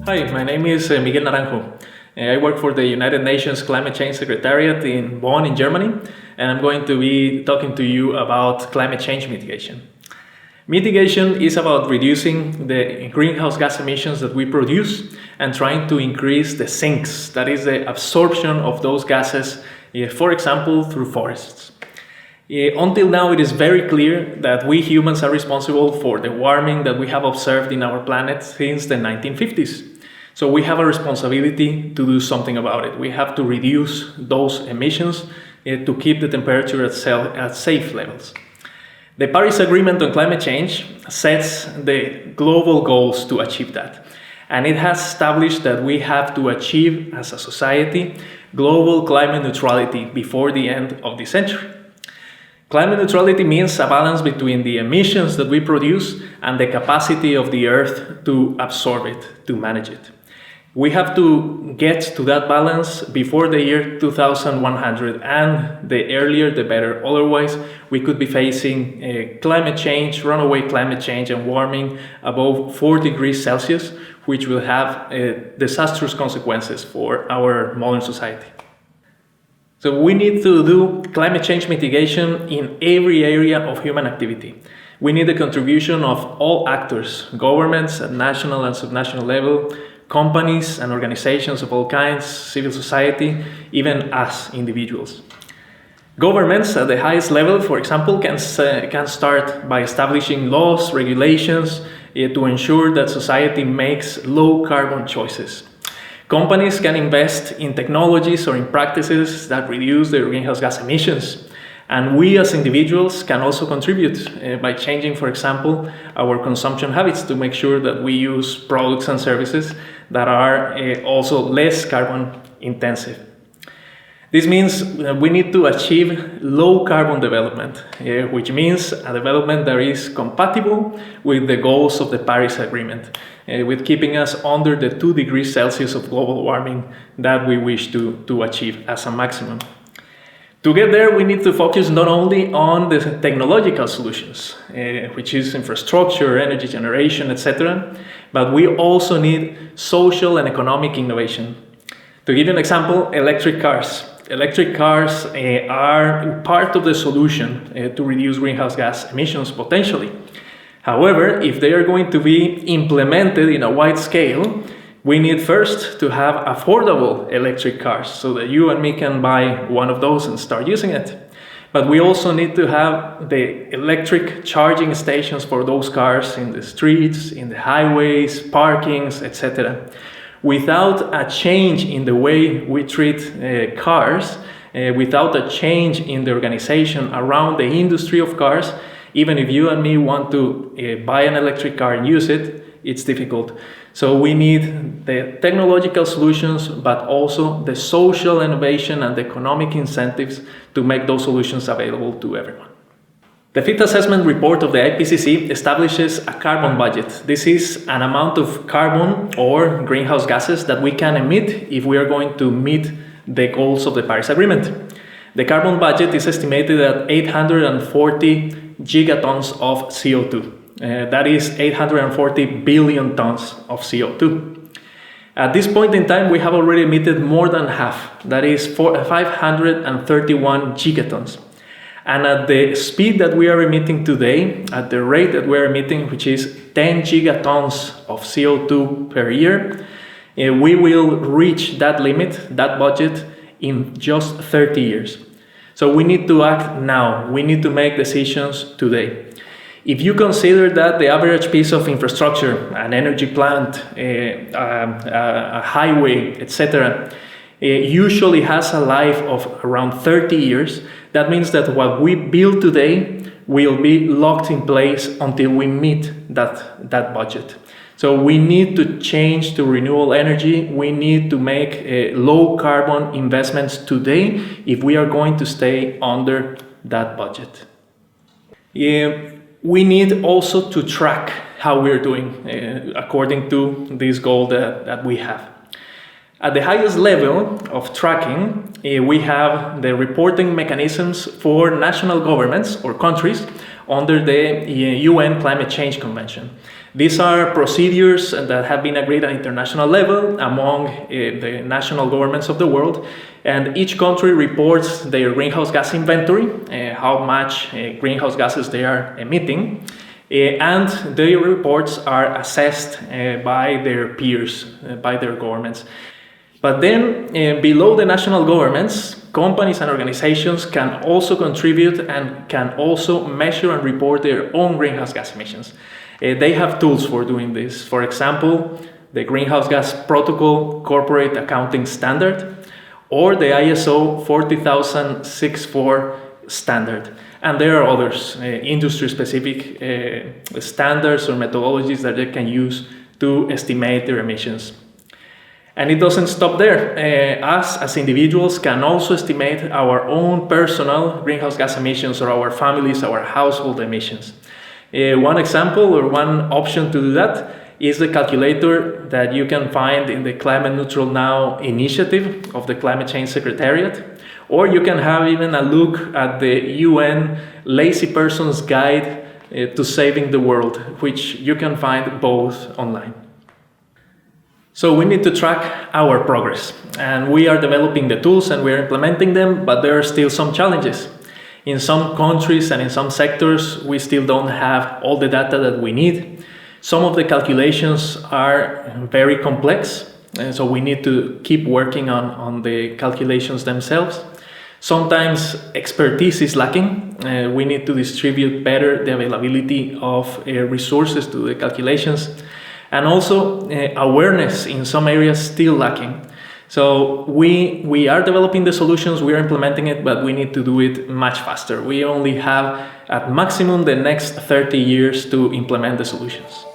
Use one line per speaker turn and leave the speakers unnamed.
Hi, my name is Miguel Naranjo. I work for the United Nations Climate Change Secretariat in Bonn, in Germany, and I'm going to be talking to you about climate change mitigation. Mitigation is about reducing the greenhouse gas emissions that we produce and trying to increase the sinks, that is the absorption of those gases, for example, through forests. Until now, it is very clear that we humans are responsible for the warming that we have observed in our planet since the 1950s. So we have a responsibility to do something about it. We have to reduce those emissions to keep the temperature at safe levels. The Paris Agreement on Climate Change sets the global goals to achieve that. And it has established that we have to achieve, as a society, global climate neutrality before the end of the century. Climate neutrality means a balance between the emissions that we produce and the capacity of the Earth to absorb it, to manage it. We have to get to that balance before the year 2100, and the earlier the better. Otherwise, we could be facing climate change, runaway climate change and warming above 4 degrees Celsius, which will have disastrous consequences for our modern society. So we need to do climate change mitigation in every area of human activity. We need the contribution of all actors, governments at national and subnational level, companies and organizations of all kinds, civil society, even us individuals. Governments at the highest level, for example, can start by establishing laws, regulations to ensure that society makes low carbon choices. Companies can invest in technologies or in practices that reduce their greenhouse gas emissions. And we as individuals can also contribute by changing, for example, our consumption habits to make sure that we use products and services that are also less carbon intensive. This means we need to achieve low carbon development, which means a development that is compatible with the goals of the Paris Agreement, with keeping us under the 2 degrees Celsius of global warming that we wish to achieve as a maximum. To get there, we need to focus not only on the technological solutions, which is infrastructure, energy generation, etc., but we also need social and economic innovation. To give you an example, electric cars. Electric cars are part of the solution to reduce greenhouse gas emissions potentially. However, if they are going to be implemented in a wide scale, we need first to have affordable electric cars so that you and me can buy one of those and start using it. But we also need to have the electric charging stations for those cars in the streets, in the highways, parkings, etc. Without a change in the way we treat cars, without a change in the organization around the industry of cars, even if you and me want to buy an electric car and use it, it's difficult. So we need the technological solutions, but also the social innovation and the economic incentives to make those solutions available to everyone. The fifth assessment report of the IPCC establishes a carbon budget. This is an amount of carbon or greenhouse gases that we can emit if we are going to meet the goals of the Paris Agreement. The carbon budget is estimated at 840 gigatons of CO2. That is 840 billion tons of CO2. At this point in time, we have already emitted more than half. That is 531 gigatons. And at the speed that we are emitting today, at the rate that we are emitting, which is 10 gigatons of CO2 per year, we will reach that limit, that budget, in just 30 years. So we need to act now. We need to make decisions today. If you consider that the average piece of infrastructure, an energy plant, a highway, etc., usually has a life of around 30 years, that means that what we build today will be locked in place until we meet that budget. So we need to change to renewable energy. We need to make low carbon investments today if we are going to stay under that budget. We need also to track how we're doing according to this goal that we have. At the highest level of tracking, we have the reporting mechanisms for national governments or countries under the UN Climate Change Convention. These are procedures that have been agreed at international level among the national governments of the world, and each country reports their greenhouse gas inventory, how much greenhouse gases they are emitting, and their reports are assessed by their peers, by their governments. But then, below the national governments, companies and organizations can also contribute and can also measure and report their own greenhouse gas emissions. They have tools for doing this. For example, the Greenhouse Gas Protocol Corporate Accounting Standard or the ISO 40064 standard. And there are others, industry-specific standards or methodologies that they can use to estimate their emissions. And it doesn't stop there. Us as individuals can also estimate our own personal greenhouse gas emissions or our families, our household emissions. One example or one option to do that is the calculator that you can find in the Climate Neutral Now initiative of the Climate Change Secretariat, or you can have even a look at the UN Lazy Person's Guide to Saving the World, which you can find both online. So we need to track our progress, and we are developing the tools and we're implementing them, but there are still some challenges. In some countries and in some sectors, we still don't have all the data that we need. Some of the calculations are very complex, and so we need to keep working on the calculations themselves. Sometimes expertise is lacking. We need to distribute better the availability of resources to the calculations. And also awareness in some areas still lacking. So we are developing the solutions, we are implementing it, but we need to do it much faster. We only have at maximum the next 30 years to implement the solutions.